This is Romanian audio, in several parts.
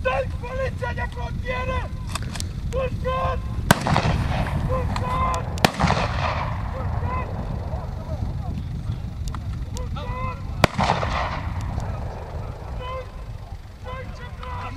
Dă-i poliția de frontieră! Pușcat! Pușcat! Pușcat! Pușcat! Dă-i ce faci!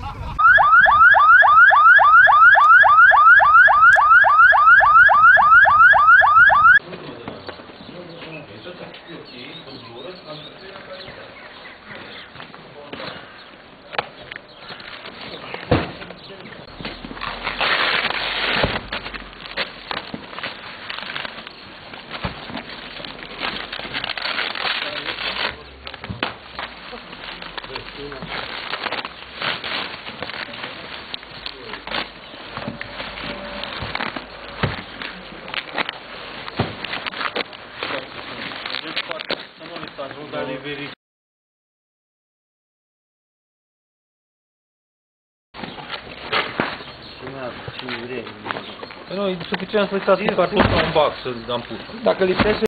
Nu, e suficient să lăsați un carton sau un bac să am pus. Dacă lipsește...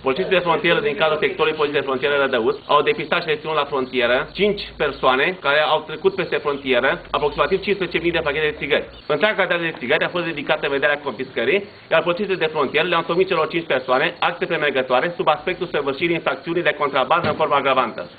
Polițiștii de frontieră din cadrul sectorului Poliției de Frontieră Rădăuț au depistat și reținut la frontieră 5 persoane care au trecut peste frontieră aproximativ 15.000 de pachete de țigări. Întreaga cantitate de țigări a fost ridicată în vederea confiscării, iar polițiștii de frontieră le-au întocmit celor 5 persoane acte premergătoare sub aspectul săvârșirii infracțiunii de contrabandă în formă agravantă.